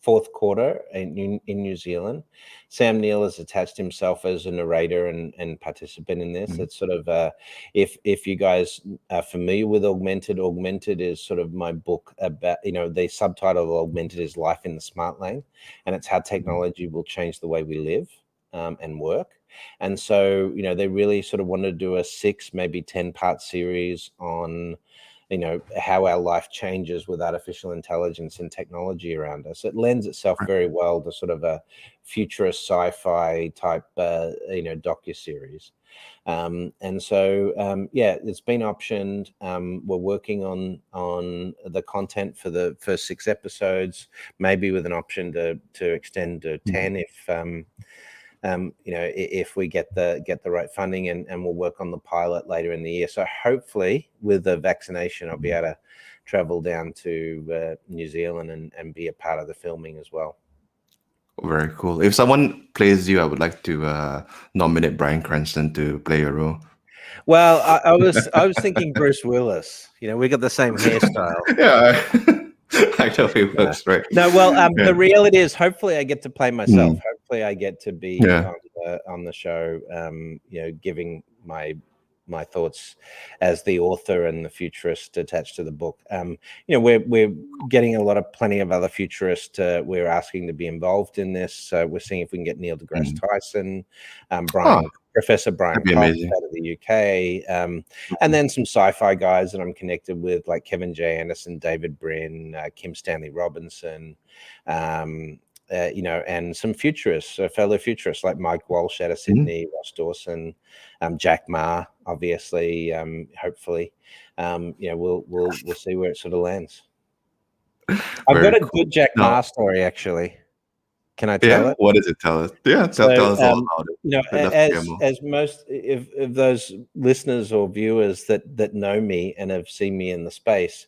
Speaker 2: fourth quarter in New Zealand. Sam Neill has attached himself as a narrator and participant in this.
Speaker 1: Mhm.
Speaker 2: It's sort of if you guys are familiar with Augmented is sort of my book about, the subtitle of Augmented is Life in the Smart Lane, and it's how technology will change the way we live and work. And so, they really sort of wanted to do a 6, maybe 10-part series on, how our life changes with artificial intelligence and technology around us. It lends itself
Speaker 1: Right.
Speaker 2: very well to sort of a futurist sci-fi type, docuseries. And so, it's been optioned. We're working on the content for the first 6 episodes, maybe with an option to extend to 10 if we get the right funding, and we'll work on the pilot later in the year. So hopefully, with the vaccination, I'll be able to travel down to New Zealand and be a part of the filming as well.
Speaker 1: Very cool. If someone plays you, I would like to nominate Bryan Cranston to play your role.
Speaker 2: Well, I was thinking Bruce Willis. We got the same hairstyle.
Speaker 1: Yeah, I know it works, right?
Speaker 2: No, well,
Speaker 1: Yeah.
Speaker 2: the reality is, hopefully, I get to play myself.
Speaker 1: Mm.
Speaker 2: Hopefully, I get to be
Speaker 1: Yeah.
Speaker 2: on the show, giving my thoughts as the author and the futurist attached to the book. We're getting plenty of other futurists. We're asking to be involved in this. We're seeing if we can get Neil deGrasse
Speaker 1: Mm.
Speaker 2: Tyson,
Speaker 1: Oh,
Speaker 2: Professor Brian
Speaker 1: that'd be
Speaker 2: Cox
Speaker 1: amazing.
Speaker 2: out of the UK, and then some sci-fi guys that I'm connected with, like Kevin J. Anderson, David Brin, Kim Stanley Robinson, and some futurists, fellow futurists like Mike Walsh out of
Speaker 1: Mm.
Speaker 2: Sydney, Ross Dawson, Jack Ma, obviously. Hopefully, we'll see where it sort of lands. I've got
Speaker 1: Very
Speaker 2: a
Speaker 1: cool.
Speaker 2: good Jack
Speaker 1: Now,
Speaker 2: Ma story, actually. Can I tell
Speaker 1: yeah,
Speaker 2: it?
Speaker 1: what does it tell us? Yeah,
Speaker 2: So,
Speaker 1: tell us all about it. I'd love to hear
Speaker 2: as
Speaker 1: more.
Speaker 2: most if those listeners or viewers that know me and have seen me in the space,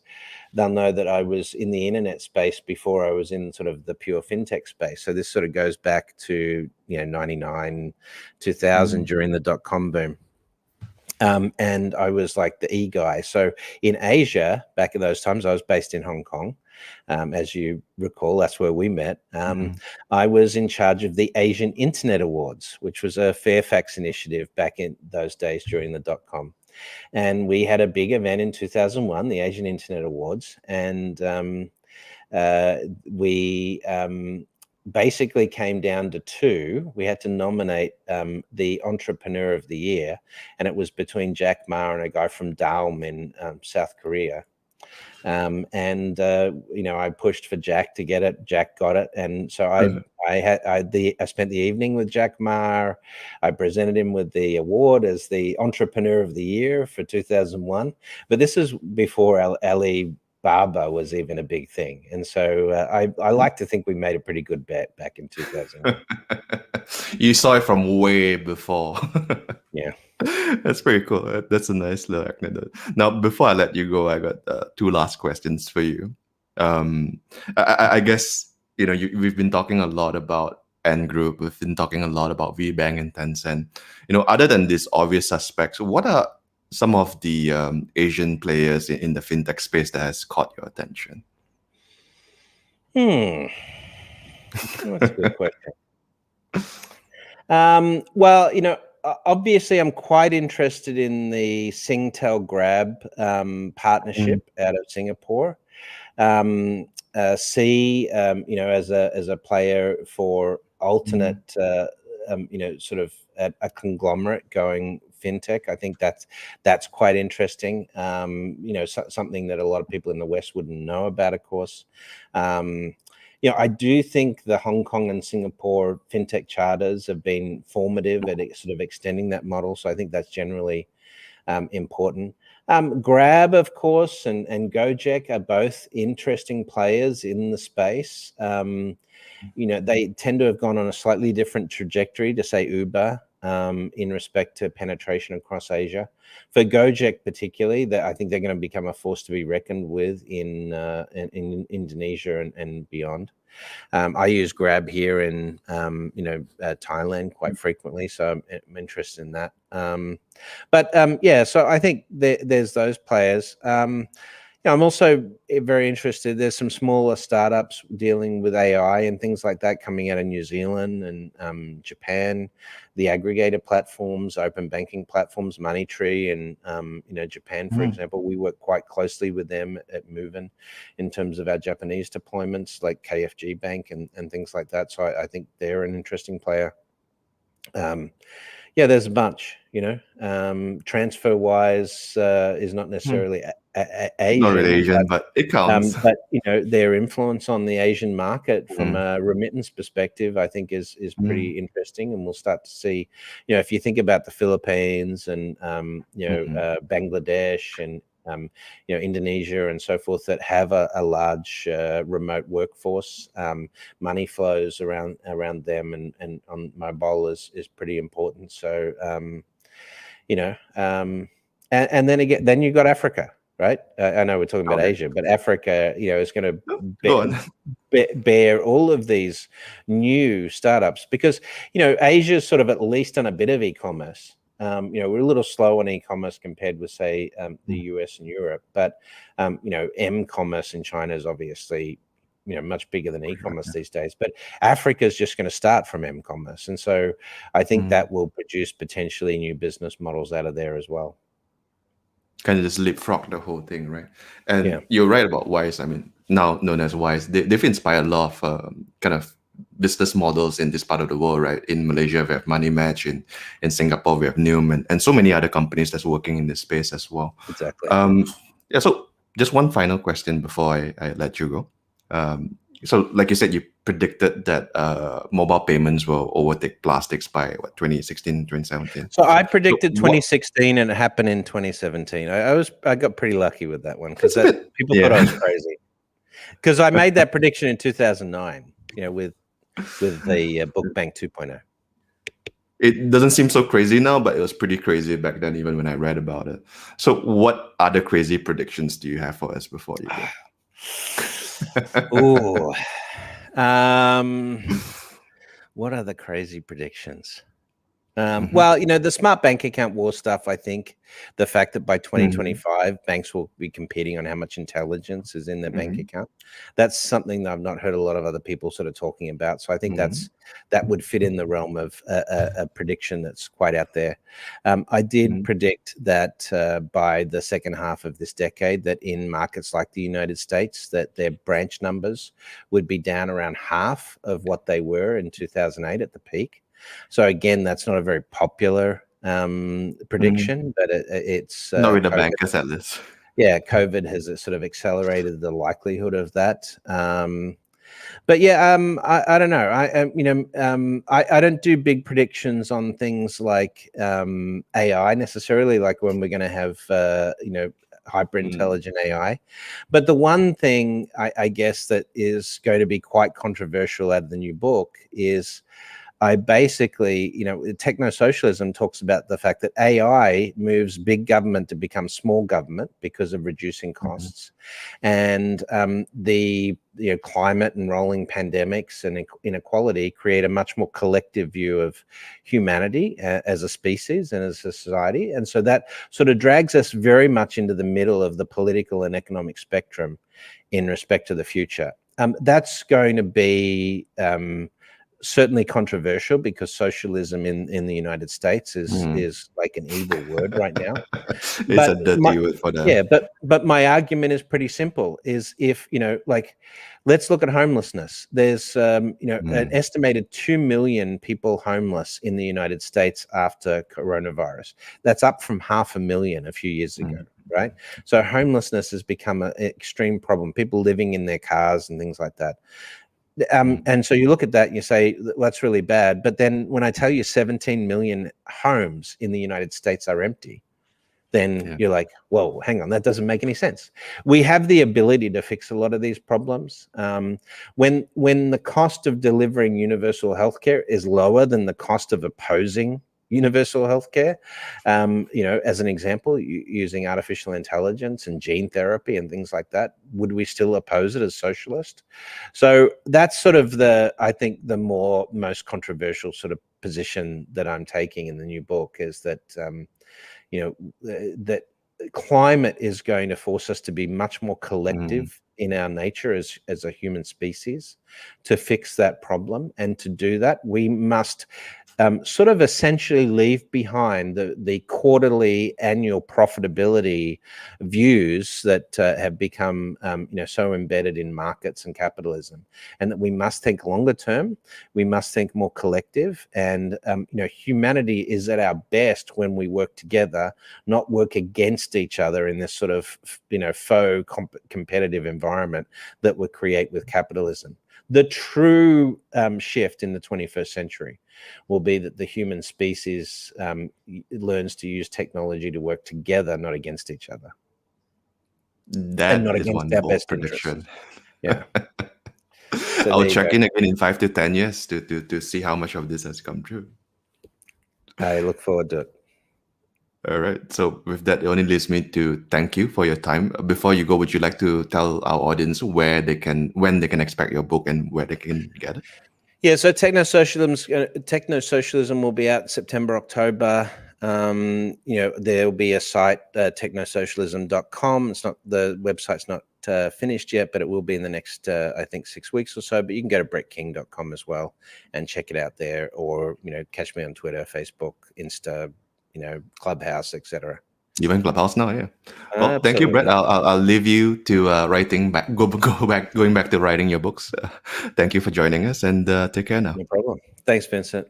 Speaker 2: they'll know that I was in the internet space before I was in sort of the pure fintech space. So this sort of goes back to 99, 2000
Speaker 1: Mm.
Speaker 2: during the .com boom. And I was like the guy. So in Asia, back in those times, I was based in Hong Kong. As you recall, that's where we met.
Speaker 1: Mm.
Speaker 2: I was in charge of the Asian Internet Awards, which was a Fairfax initiative back in those days during the .com. And we had a big event in 2001, the Asian Internet Awards. And we basically came down to 2. We had to nominate the Entrepreneur of the Year, and it was between Jack Ma and a guy from Daum in South Korea. I pushed for Jack to get it. Jack got it, and so I spent the evening with Jack Ma. I presented him with the award as the Entrepreneur of the Year for 2001. But this is before Ali Baba was even a big thing, and so I like to think we made a pretty good bet back in 2001.
Speaker 1: You saw it from way before.
Speaker 2: Yeah.
Speaker 1: That's pretty cool. That's a nice little anecdote. Now, before I let you go, I got 2 last questions for you. I guess we've been talking a lot about N Group. We've been talking a lot about VBank and Tencent. Other than these obvious suspects, what are some of the Asian players in the fintech space that has caught your attention?
Speaker 2: That's a good question. Well, obviously, I'm quite interested in the Singtel Grab
Speaker 1: Mm,
Speaker 2: partnership out of Singapore. As a player for
Speaker 1: mm,
Speaker 2: alternate, sort of a conglomerate going fintech. I think that's quite interesting. Something that a lot of people in the West wouldn't know about, of course. I do think the Hong Kong and Singapore fintech charters have been formative at sort of extending that model. So I think that's generally important. Grab, of course, and Gojek are both interesting players in the space. They tend to have gone on a slightly different trajectory to, say, Uber, in respect to penetration across Asia. For Gojek particularly, that I think they're going to become a force to be reckoned with in Indonesia and beyond. I use Grab here in Thailand quite frequently, so I'm interested in that. So I think there's those players. I'm also very interested. There's some smaller startups dealing with AI and things like that coming out of New Zealand and Japan. The aggregator platforms, open banking platforms, Moneytree, and Japan, for example, we work quite closely with them at Movin in terms of our Japanese deployments, like KFG Bank and things like that. So I think they're an interesting player. There's a bunch, transfer wise is not necessarily Asian.
Speaker 1: Not really Asian, but it counts.
Speaker 2: But their influence on the Asian market from a remittance perspective, I think is pretty interesting, and we'll start to see, if you think about the Philippines and Bangladesh and Indonesia and so forth that have a large remote workforce, money flows around them and on mobile is pretty important. So and then you've got Africa, right? I know we're talking about Asia, but Africa, is going to bear all of these new startups because, Asia is sort of at least on a bit of e-commerce. We're a little slow on e-commerce compared with, say, the US and Europe, but, m-commerce in China is obviously, much bigger than e-commerce these days. But Africa is just going to start from m-commerce. And so I think that will produce potentially new business models out of there as well.
Speaker 1: Kind of just leapfrog the whole thing, right? And you're right about Wise. I mean, now known as Wise, they've inspired a lot of kind of business models in this part of the world, right? In Malaysia, we have Money Match. In Singapore, we have Newman, and so many other companies that's working in this space as well.
Speaker 2: Exactly.
Speaker 1: So just one final question before I let you go. So like you said, you predicted that mobile payments will overtake plastics by 2016, 2017.
Speaker 2: So I predicted 2016 and it happened in 2017. I got pretty lucky with that one because people thought I was crazy. Because I made that prediction in 2009, with the Book Bank 2.0.
Speaker 1: It doesn't seem so crazy now, but it was pretty crazy back then, even when I read about it. So what other crazy predictions do you have for us before you go?
Speaker 2: What are the crazy predictions? Well, the smart bank account war stuff, I think the fact that by 2025, banks will be competing on how much intelligence is in their bank account. That's something that I've not heard a lot of other people sort of talking about. So I think that would fit in the realm of a prediction that's quite out there. I did predict that by the second half of this decade, that in markets like the United States, that their branch numbers would be down around half of what they were in 2008 at the peak. So again, that's not a very popular prediction, but it's
Speaker 1: not with the bankers at least.
Speaker 2: Yeah, COVID has sort of accelerated the likelihood of that. But I don't know. I don't do big predictions on things like AI necessarily, like when we're going to have hyper intelligent AI. But the one thing I guess that is going to be quite controversial out of the new book is I basically, techno-socialism talks about the fact that AI moves big government to become small government because of reducing costs. And the climate and rolling pandemics and inequality create a much more collective view of humanity as a species and as a society. And so that sort of drags us very much into the middle of the political and economic spectrum in respect to the future. That's going to be certainly controversial because socialism in the United States is like an evil word right now.
Speaker 1: It's a dirty word for that.
Speaker 2: Yeah, but my argument is pretty simple: is if let's look at homelessness. There's an estimated 2 million people homeless in the United States after coronavirus. That's up from 500,000 a few years ago. Right. So homelessness has become an extreme problem. People living in their cars and things like that. And so you look at that and you say, well, that's really bad. But then when I tell you 17 million homes in the United States are empty, then you're like, whoa, hang on, that doesn't make any sense. We have the ability to fix a lot of these problems. When the cost of delivering universal healthcare is lower than the cost of opposing universal healthcare, as an example, using artificial intelligence and gene therapy and things like that, would we still oppose it as socialist? So that's sort of I think the most controversial sort of position that I'm taking in the new book is that, that climate is going to force us to be much more collective in our nature as a human species to fix that problem. And to do that, we must sort of essentially leave behind the quarterly annual profitability views that have become so embedded in markets and capitalism, and that we must think longer term. We must think more collective, and humanity is at our best when we work together, not work against each other in this sort of faux competitive environment that we create with capitalism. The true shift in the 21st century will be that the human species learns to use technology to work together, not against each other.
Speaker 1: That
Speaker 2: and not
Speaker 1: is
Speaker 2: against
Speaker 1: one
Speaker 2: our
Speaker 1: bold
Speaker 2: best
Speaker 1: prediction.
Speaker 2: Yeah. So
Speaker 1: I'll check in again in 5 to 10 years to see how much of this has come true.
Speaker 2: I look forward to it.
Speaker 1: All right. So with that, it only leaves me to thank you for your time. Before you go, would you like to tell our audience when they can expect your book and where they can get it?
Speaker 2: Yeah, so technosocialism will be out September, October. There'll be a site, technosocialism.com. The website's not finished yet, but it will be in the next, I think, 6 weeks or so. But you can go to brettking.com as well and check it out there, or catch me on Twitter, Facebook, Insta, Clubhouse, etc.
Speaker 1: Even Clubhouse now, yeah. Well, thank you, Brett. I'll leave you to going back to writing your books. Thank you for joining us, and take care now.
Speaker 2: No problem. Thanks, Vincent.